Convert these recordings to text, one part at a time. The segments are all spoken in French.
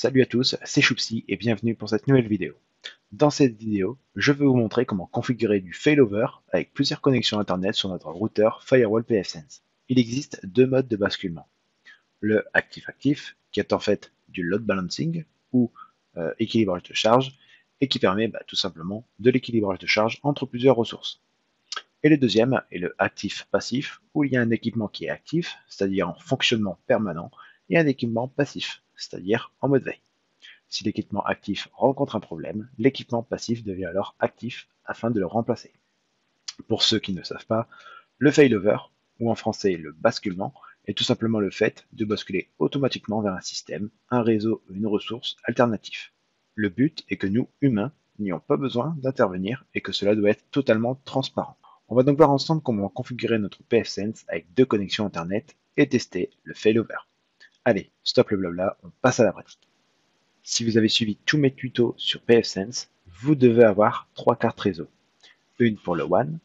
Salut à tous, c'est Choupsi et bienvenue pour cette nouvelle vidéo. Dans cette vidéo, je vais vous montrer comment configurer du failover avec plusieurs connexions internet sur notre routeur Firewall pfSense. Il existe deux modes de basculement. Le actif-actif, qui est en fait du load balancing ou équilibrage de charge, et qui permet tout simplement de l'équilibrage de charge entre plusieurs ressources. Et le deuxième est le actif-passif, où il y a un équipement qui est actif, c'est-à-dire en fonctionnement permanent, et un équipement passif, c'est-à-dire en mode veille. Si l'équipement actif rencontre un problème, l'équipement passif devient alors actif afin de le remplacer. Pour ceux qui ne savent pas, le failover, ou en français le basculement, est tout simplement le fait de basculer automatiquement vers un système, un réseau ou une ressource alternatif. Le but est que nous, humains, n'ayons pas besoin d'intervenir et que cela doit être totalement transparent. On va donc voir ensemble comment configurer notre pfSense avec deux connexions Internet et tester le failover. Allez, stop le blabla, on passe à la pratique. Si vous avez suivi tous mes tutos sur pfSense, vous devez avoir trois cartes réseau. Une pour le WAN,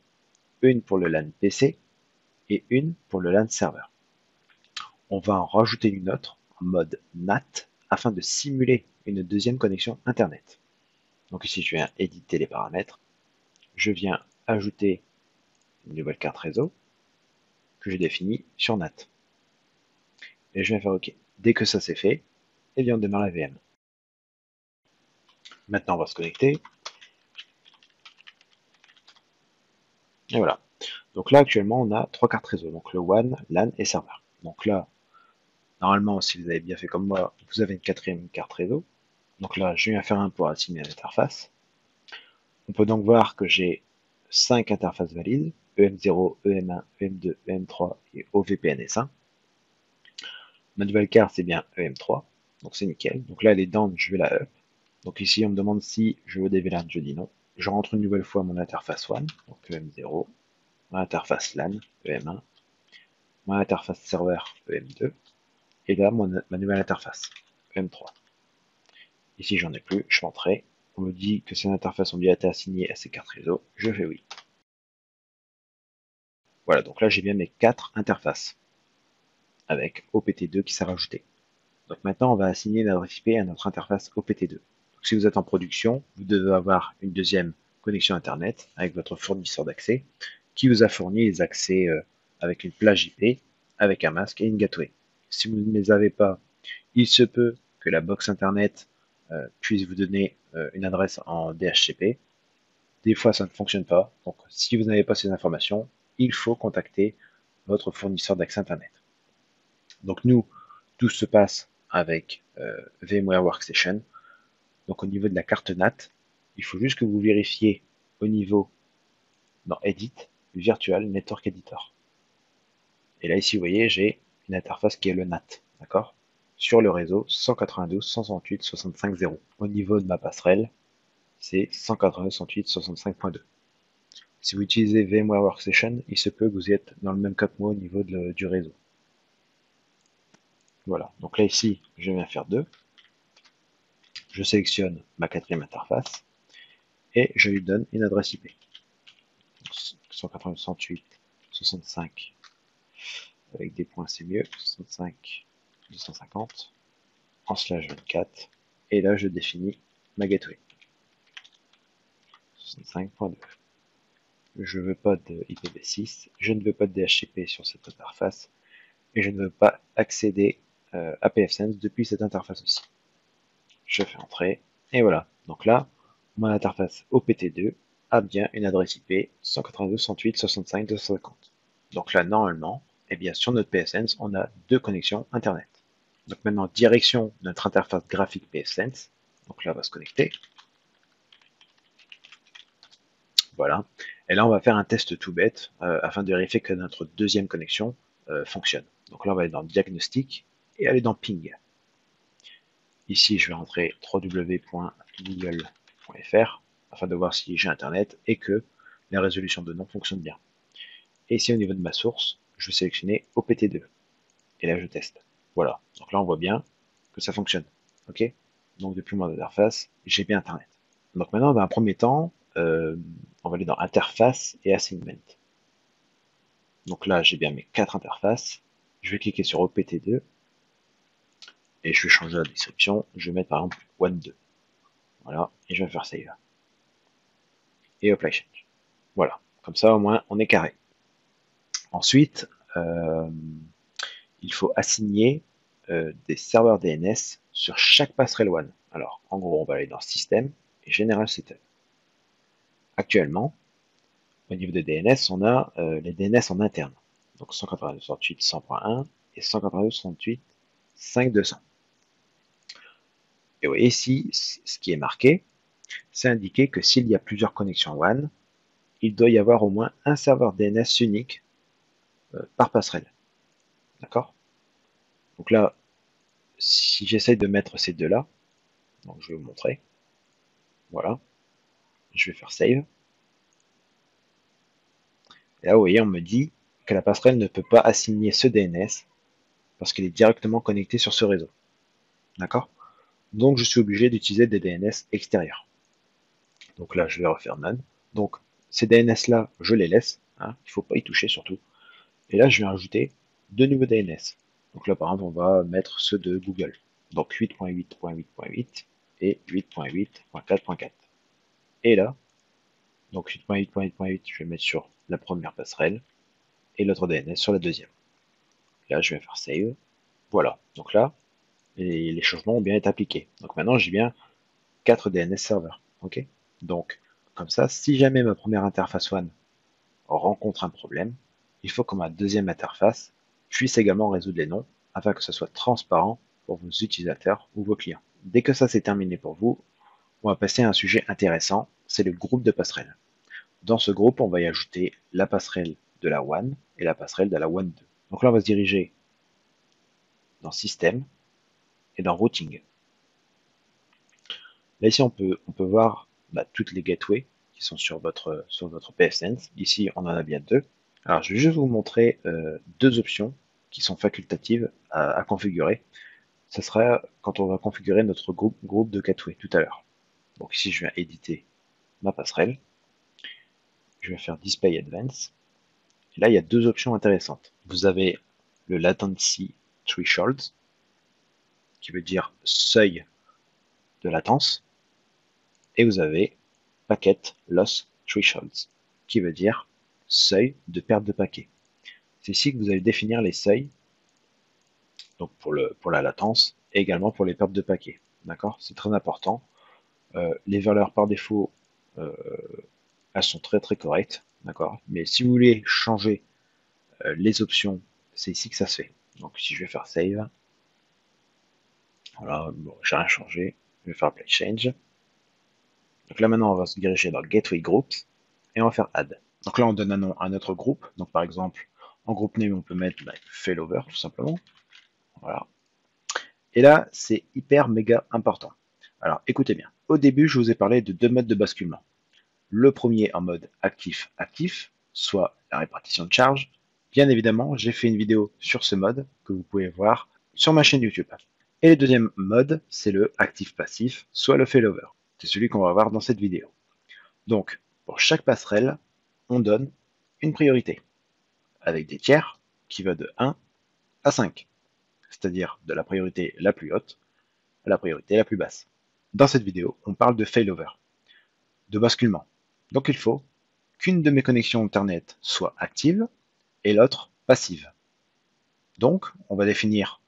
une pour le LAN PC et une pour le LAN serveur. On va en rajouter une autre en mode NAT afin de simuler une deuxième connexion Internet. Donc ici, je viens éditer les paramètres. Je viens ajouter une nouvelle carte réseau que j'ai définie sur NAT. Et je viens faire OK. Dès que ça c'est fait, eh bien on démarre la VM. Maintenant, on va se connecter. Et voilà. Donc là, actuellement, on a trois cartes réseau. Donc le WAN, LAN et serveur. Donc là, normalement, si vous avez bien fait comme moi, vous avez une quatrième carte réseau. Donc là, je viens faire un pour assigner l'interface. On peut donc voir que j'ai 5 interfaces valides, EM0, EM1, EM2, EM3 et OVPNS1. Ma nouvelle carte, c'est bien EM3, donc c'est nickel. Donc là, elle est down, je vais la up. Donc ici, on me demande si je veux des VLAN, je dis non. Je rentre une nouvelle fois mon interface WAN, donc EM0, mon interface LAN, EM1, mon interface serveur, EM2, et là, ma nouvelle interface, EM3. Ici, j'en ai plus, je rentrais. On me dit que ces interfaces ont bien été assignées à ces cartes réseau, je fais oui. Voilà, donc là j'ai bien mes 4 interfaces avec OPT2 qui s'est rajouté. Donc maintenant on va assigner une adresse IP à notre interface OPT2. Donc si vous êtes en production, vous devez avoir une deuxième connexion Internet avec votre fournisseur d'accès qui vous a fourni les accès avec une plage IP, avec un masque et une gateway. Si vous ne les avez pas, il se peut que la box Internet puisse vous donner une adresse en DHCP. Des fois, ça ne fonctionne pas. Donc, si vous n'avez pas ces informations, il faut contacter votre fournisseur d'accès Internet. Donc, nous, tout se passe avec VMware Workstation. Donc, au niveau de la carte NAT, il faut juste que vous vérifiez au niveau dans Edit, Virtual Network Editor. Et là, ici, vous voyez, j'ai une interface qui est le NAT. D'accord? Sur le réseau 192.168.65.0. Au niveau de ma passerelle, c'est 192.168.65.2. Si vous utilisez VMware Workstation, il se peut que vous êtes dans le même cas que moi au niveau du réseau. Voilà, donc là ici, je viens faire 2. Je sélectionne ma quatrième interface et je lui donne une adresse IP. 192.168.65 avec des points, c'est mieux. 65.250 en /24. Et là, je définis ma gateway. 65.2. Je ne veux pas de IPv6, je ne veux pas de DHCP sur cette interface et je ne veux pas accéder à pfSense depuis cette interface aussi. Je fais entrer et voilà. Donc là, mon interface OPT2 a bien une adresse IP 192.168.65.250. Donc là, normalement, eh bien, sur notre pfSense, on a deux connexions Internet. Donc maintenant, direction de notre interface graphique pfSense. Donc là, on va se connecter. Voilà. Et là, on va faire un test tout bête afin de vérifier que notre deuxième connexion fonctionne. Donc là, on va aller dans Diagnostic et aller dans Ping. Ici, je vais rentrer www.legal.fr afin de voir si j'ai Internet et que la résolution de nom fonctionne bien. Et ici, au niveau de ma source, je vais sélectionner OPT2. Et là, je teste. Voilà. Donc là, on voit bien que ça fonctionne. OK? Donc, depuis mon interface, j'ai bien Internet. Donc maintenant, dans un premier temps, on va aller dans Interface et Assignment. Donc là, j'ai bien mes 4 interfaces. Je vais cliquer sur OPT2. et je vais changer la description, je vais mettre par exemple WAN2. Voilà, et je vais faire save. Et apply change. Voilà, comme ça au moins on est carré. Ensuite, il faut assigner des serveurs DNS sur chaque passerelle WAN. Alors, en gros, on va aller dans Système et General Setup. Actuellement, au niveau des DNS, on a les DNS en interne. Donc 192.168.100.1 et 192.168.5.200. Et vous voyez ici, ce qui est marqué, c'est indiqué que s'il y a plusieurs connexions WAN, il doit y avoir au moins un serveur DNS unique par passerelle. D'accord? Donc là, si j'essaye de mettre ces deux-là, donc je vais vous montrer. Voilà. Je vais faire save. Et là, vous voyez, on me dit que la passerelle ne peut pas assigner ce DNS parce qu'il est directement connecté sur ce réseau. D'accord? Donc, je suis obligé d'utiliser des DNS extérieurs. Donc là, je vais refaire none. Donc, ces DNS-là, je les laisse. Hein, il ne faut pas y toucher surtout. Et là, je vais rajouter deux nouveaux DNS. Donc là, par exemple, on va mettre ceux de Google. Donc 8.8.8.8 et 8.8.4.4. Et là, donc 8.8.8.8, je vais mettre sur la première passerelle et l'autre DNS sur la deuxième. Là, je vais faire save. Voilà. Donc là, les changements ont bien été appliqués. Donc maintenant, j'ai bien 4 DNS serveurs. Ok. Donc, comme ça, si jamais ma première interface WAN rencontre un problème, il faut que ma deuxième interface puisse également résoudre les noms afin que ce soit transparent pour vos utilisateurs ou vos clients. Dès que ça c'est terminé pour vous, on va passer à un sujet intéressant, c'est le groupe de passerelles. Dans ce groupe, on va y ajouter la passerelle de la WAN et la passerelle de la WAN 2. Donc là, on va se diriger dans Système et dans Routing. Là, ici, on peut voir toutes les gateways qui sont sur votre PFSense. Ici, on en a bien deux. Alors, je vais juste vous montrer deux options qui sont facultatives à configurer. Ce sera quand on va configurer notre groupe de gateway tout à l'heure. Donc ici, je viens éditer ma passerelle. Je vais faire Display Advanced. Et là, il y a deux options intéressantes. Vous avez le Latency Threshold, qui veut dire seuil de latence. Et vous avez Packet Loss Thresholds, qui veut dire seuil de perte de paquet. C'est ici que vous allez définir les seuils, donc pour la latence, et également pour les pertes de paquets. D'accord? C'est très important. Les valeurs par défaut, elles sont très très correctes. D'accord? Mais si vous voulez changer les options, c'est ici que ça se fait. Donc si je vais faire Save, voilà, bon, j'ai rien changé. Je vais faire Apply Change. Donc là maintenant, on va se diriger dans Gateway Groups et on va faire Add. Donc là, on donne un nom à notre groupe. Donc par exemple, en groupe name, on peut mettre Failover tout simplement. Voilà. Et là, c'est hyper méga important. Alors écoutez bien. Au début, je vous ai parlé de deux modes de basculement. Le premier en mode actif-actif, soit la répartition de charge. Bien évidemment, j'ai fait une vidéo sur ce mode que vous pouvez voir sur ma chaîne YouTube. Et le deuxième mode, c'est le actif-passif, soit le failover. C'est celui qu'on va voir dans cette vidéo. Donc, pour chaque passerelle, on donne une priorité, avec des tiers qui va de 1 à 5, c'est-à-dire de la priorité la plus haute à la priorité la plus basse. Dans cette vidéo, on parle de failover, de basculement. Donc il faut qu'une de mes connexions Internet soit active et l'autre passive. Donc, on va définir,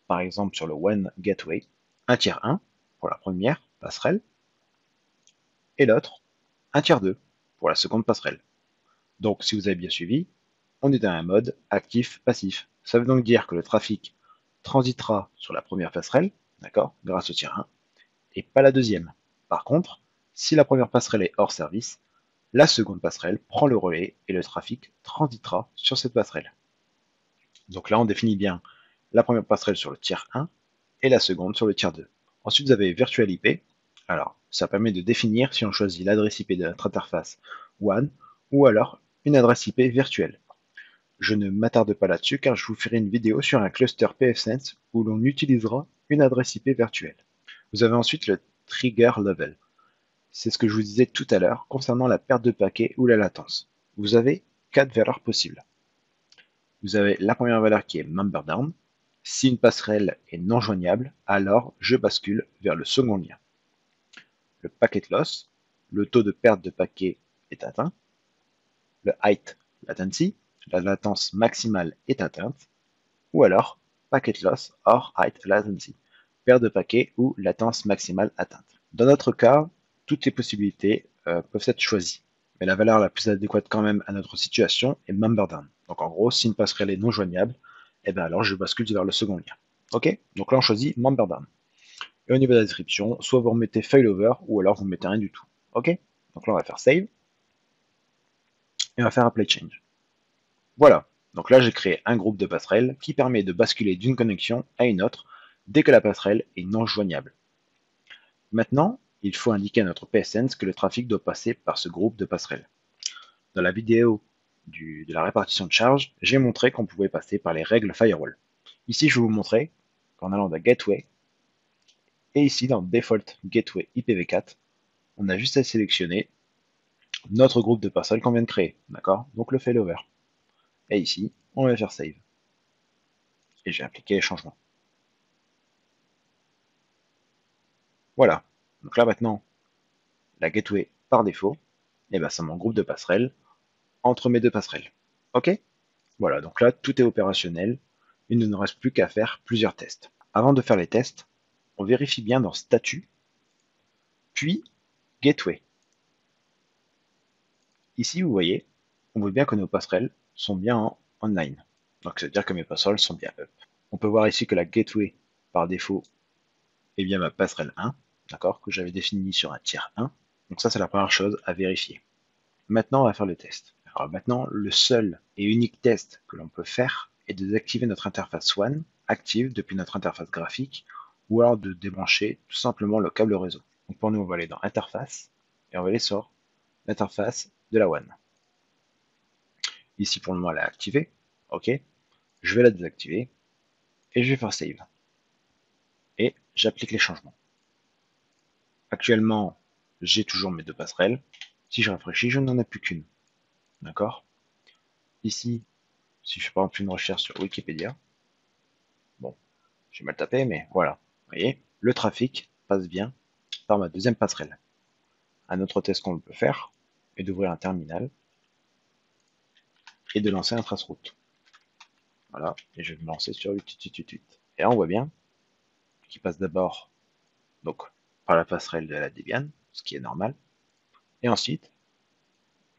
par exemple sur le WAN Gateway, un tiers 1 pour la première passerelle et l'autre un tiers 2 pour la seconde passerelle. Donc, si vous avez bien suivi, on est dans un mode actif-passif. Ça veut donc dire que le trafic transitera sur la première passerelle, d'accord, grâce au tiers 1, et pas la deuxième. Par contre, si la première passerelle est hors service, la seconde passerelle prend le relais et le trafic transitera sur cette passerelle. Donc là, on définit bien la première passerelle sur le tiers 1 et la seconde sur le tiers 2. Ensuite, vous avez Virtual IP. Alors, ça permet de définir si on choisit l'adresse IP de notre interface WAN ou alors une adresse IP virtuelle. Je ne m'attarde pas là-dessus car je vous ferai une vidéo sur un cluster pfSense où l'on utilisera une adresse IP virtuelle. Vous avez ensuite le Trigger Level. C'est ce que je vous disais tout à l'heure concernant la perte de paquet ou la latence. Vous avez 4 valeurs possibles. Vous avez la première valeur qui est Member Down, Si une passerelle est non joignable, alors je bascule vers le second lien. Le packet loss, le taux de perte de paquet est atteint. Le height latency, la latence maximale est atteinte. Ou alors packet loss or height latency, perte de paquet ou latence maximale atteinte. Dans notre cas, toutes les possibilités peuvent être choisies. Mais la valeur la plus adéquate quand même à notre situation est member down. Donc en gros, si une passerelle est non joignable, eh bien alors je bascule vers le second lien. Ok. Donc là on choisit member down. Et au niveau de la description, soit vous remettez failover ou alors vous ne mettez rien du tout. Ok. Donc là on va faire save et on va faire apply change. Voilà. Donc là j'ai créé un groupe de passerelles qui permet de basculer d'une connexion à une autre dès que la passerelle est non joignable. Maintenant, il faut indiquer à notre PSense que le trafic doit passer par ce groupe de passerelles. Dans la vidéo de la répartition de charges, j'ai montré qu'on pouvait passer par les règles firewall. Ici, je vais vous montrer qu'en allant dans Gateway, et ici dans Default Gateway IPv4, on a juste à sélectionner notre groupe de passerelles qu'on vient de créer, d'accord? Donc le failover. Et ici, on va faire Save. Et j'ai appliqué les changements. Voilà. Donc là maintenant, la Gateway par défaut, et ben, c'est mon groupe de passerelles entre mes deux passerelles. Ok? Voilà, donc là, tout est opérationnel. Il ne nous reste plus qu'à faire plusieurs tests. Avant de faire les tests, on vérifie bien dans Statut, puis Gateway. Ici, vous voyez, on voit bien que nos passerelles sont bien en online. Donc, ça veut dire que mes passerelles sont bien up. On peut voir ici que la Gateway, par défaut, est bien ma passerelle 1, d'accord, que j'avais définie sur un tiers 1. Donc ça, c'est la première chose à vérifier. Maintenant, on va faire le test. Alors maintenant, le seul et unique test que l'on peut faire est de désactiver notre interface WAN active depuis notre interface graphique ou alors de débrancher tout simplement le câble réseau. Donc pour nous, on va aller dans Interface et on va aller sur l'interface de la WAN. Ici, pour le moment, elle est activée. OK. Je vais la désactiver et je vais faire Save. Et j'applique les changements. Actuellement, j'ai toujours mes deux passerelles. Si je rafraîchis, je n'en ai plus qu'une. D'accord? Ici, si je fais par exemple une recherche sur Wikipédia, bon, j'ai mal tapé, mais voilà. Vous voyez, le trafic passe bien par ma deuxième passerelle. Un autre test qu'on peut faire est d'ouvrir un terminal et de lancer un traceroute. Voilà, et je vais me lancer sur 888. Et là, on voit bien qu'il passe d'abord donc par la passerelle de la Debian, ce qui est normal, et ensuite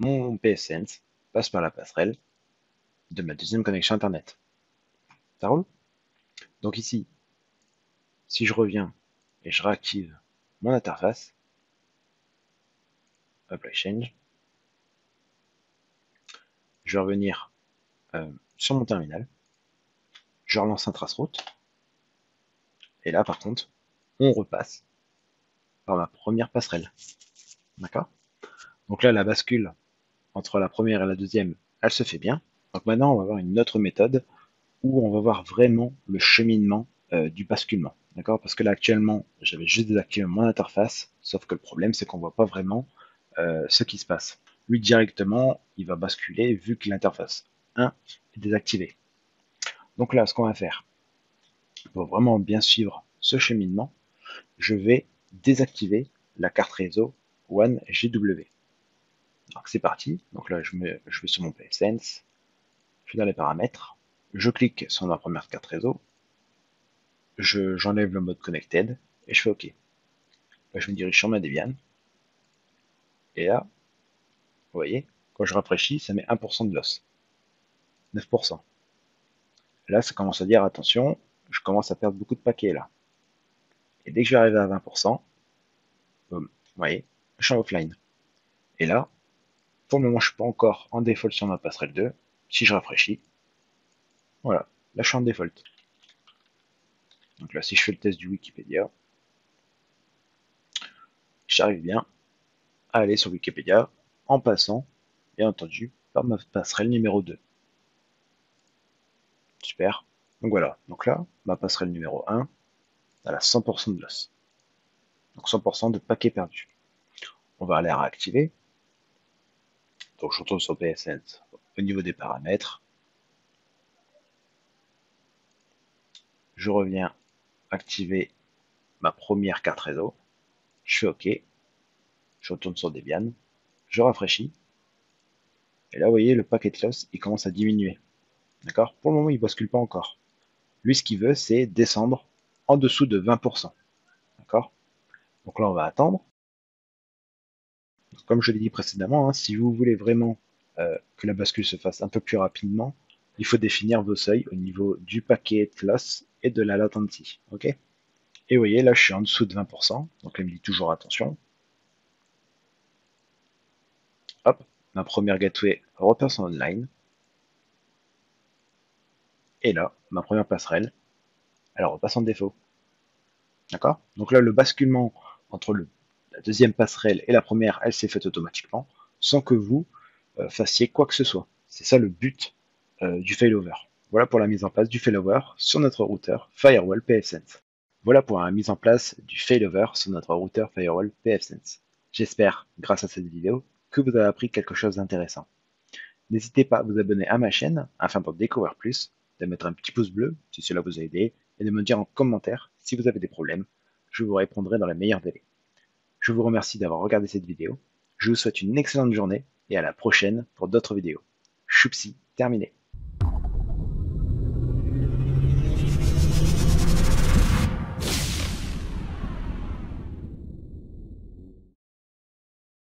mon PSense passe par la passerelle de ma deuxième connexion Internet. Ça roule? Donc ici, si je reviens et je réactive mon interface, apply change, je vais revenir sur mon terminal, je relance un traceroute, et là par contre, on repasse par ma première passerelle. D'accord? Donc là, la bascule entre la première et la deuxième, elle se fait bien. Donc maintenant, on va voir une autre méthode où on va voir vraiment le cheminement du basculement. D'accord? Parce que là, actuellement, j'avais juste désactivé mon interface, sauf que le problème, c'est qu'on voit pas vraiment ce qui se passe. Lui, directement, il va basculer vu que l'interface 1 est désactivée. Donc là, ce qu'on va faire, pour vraiment bien suivre ce cheminement, je vais désactiver la carte réseau WAN GW. Donc c'est parti. Donc là, je vais sur mon PSense, je vais dans les paramètres, je clique sur ma première carte réseau, j'enlève le mode connected et je fais OK. Là, je me dirige sur ma Debian. Et là, vous voyez, quand je rafraîchis, ça met 1% de loss. 9%. Là, ça commence à dire attention, je commence à perdre beaucoup de paquets là. Et dès que je vais arriver à 20%, boum, vous voyez, je suis en offline. Et là, pour le moment, je ne suis pas encore en default sur ma passerelle 2. Si je rafraîchis, voilà, là je suis en default. Donc là, si je fais le test du Wikipédia, j'arrive bien à aller sur Wikipédia en passant, bien entendu, par ma passerelle numéro 2. Super. Donc voilà, donc là, ma passerelle numéro 1, elle a 100% de loss. Donc 100% de paquets perdus. On va aller la réactiver. Donc je retourne sur PSense au niveau des paramètres. je reviens activer ma première carte réseau, je fais OK, je retourne sur Debian, je rafraîchis, et là vous voyez le packet loss il commence à diminuer. D'accord? Pour le moment il ne bascule pas encore. Lui ce qu'il veut c'est descendre en dessous de 20%. D'accord? Donc là on va attendre. Comme je l'ai dit précédemment, hein, si vous voulez vraiment que la bascule se fasse un peu plus rapidement, il faut définir vos seuils au niveau du packet loss et de la latency. Ok? Et vous voyez, là, je suis en dessous de 20%. Donc, là, il me dit toujours attention. Hop, ma première gateway repasse en online. Et là, ma première passerelle, elle repasse en défaut. D'accord? Donc là, le basculement entre la deuxième passerelle et la première, elle s'est faite automatiquement, sans que vous fassiez quoi que ce soit. C'est ça le but du failover. Voilà pour la mise en place du failover sur notre routeur Firewall pfSense. Voilà pour la mise en place du failover sur notre routeur Firewall pfSense. J'espère, grâce à cette vidéo, que vous avez appris quelque chose d'intéressant. N'hésitez pas à vous abonner à ma chaîne afin pour découvrir plus, de mettre un petit pouce bleu si cela vous a aidé et de me dire en commentaire si vous avez des problèmes. Je vous répondrai dans les meilleurs délais. Je vous remercie d'avoir regardé cette vidéo. Je vous souhaite une excellente journée et à la prochaine pour d'autres vidéos. Choupsi, terminé.